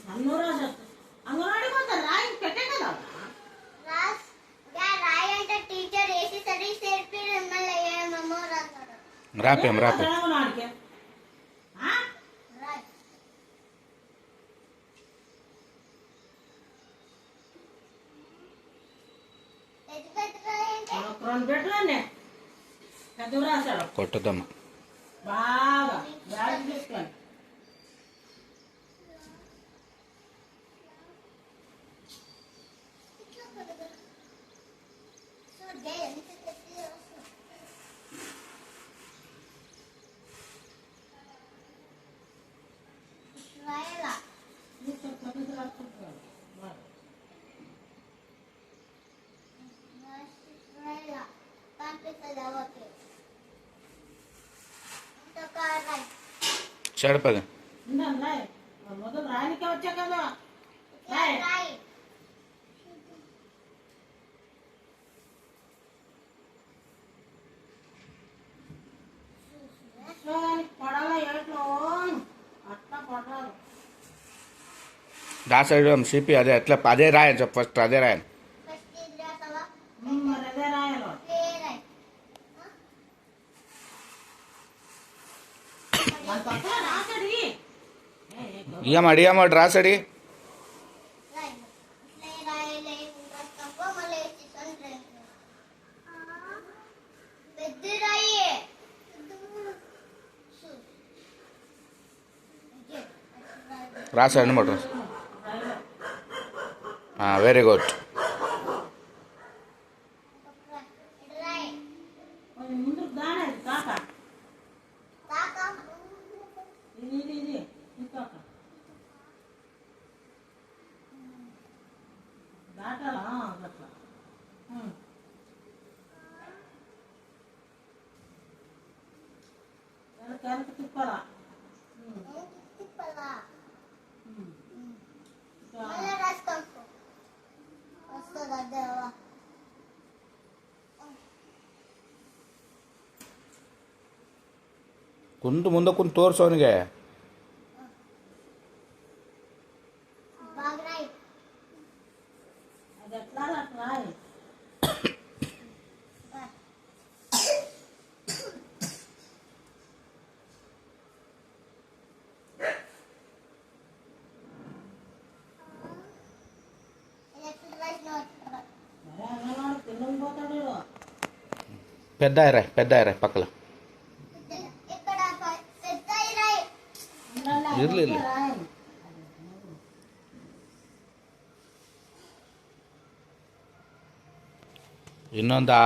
అంగన్వాడీ పోతా రాయి పెట్టే కదా రాయి అంటే టీచర్ వేసి సరి సేర్పి మళ్ళీ ఏమేమో రాస్తాడు రాపేం రాపే అంగన్వాడికి కొట్టుదమ్మా బాగా బ్యాగ్ తీసుకోండి చెడపది మొదలు రానికే వచ్చా కదా పడాలా ఏట్లో అట్లా పడాలి రాసాడు సిపి అదే అట్లా అదే రాయని చెప్పు ఫస్ట్ అదే రాయని మరి అదే రాయాలి ఇయ్యమాడు రాసాడి రాసాడు మాట వెరీ గుడ్ ముందుకు దానేది కాక ఇది ఇంకొక దాటాలా అట్లా వెనక తిప్పాలా ಕುಂದು ಮುಂದೆ ಕುಂತು ತೋರ್ಸು ಅವನಿಗೆ పెద్ద రాయ్ పక్కల ఇర్ಲಿ ಇನ್ನೊಂದಾ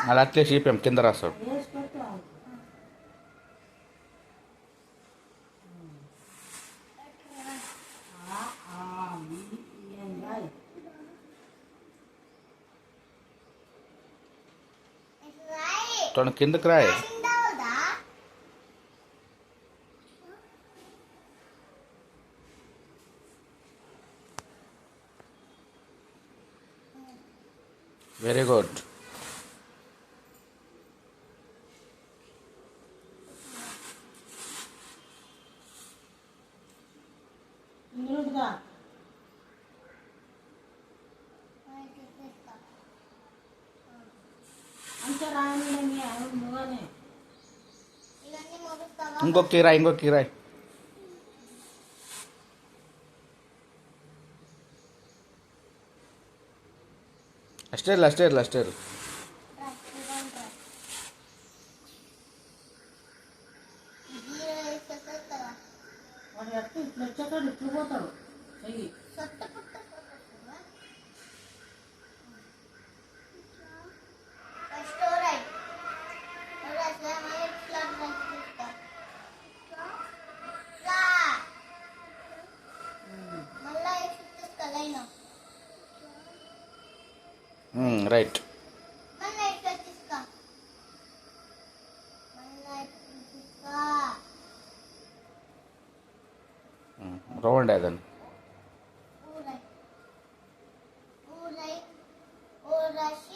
అది అట్లే చీపాం కింద రాస్తాడు తను కిందకి రాయి వెరీ గుడ్ ఇంకొక రాయి అస్టేర్ పోతాడు రైట్ రౌండ్ అదని Urashi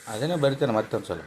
ಅದನ್ನೇ ಬರಿತೇನೆ ಮತ್ತೊಂದು ಸಲ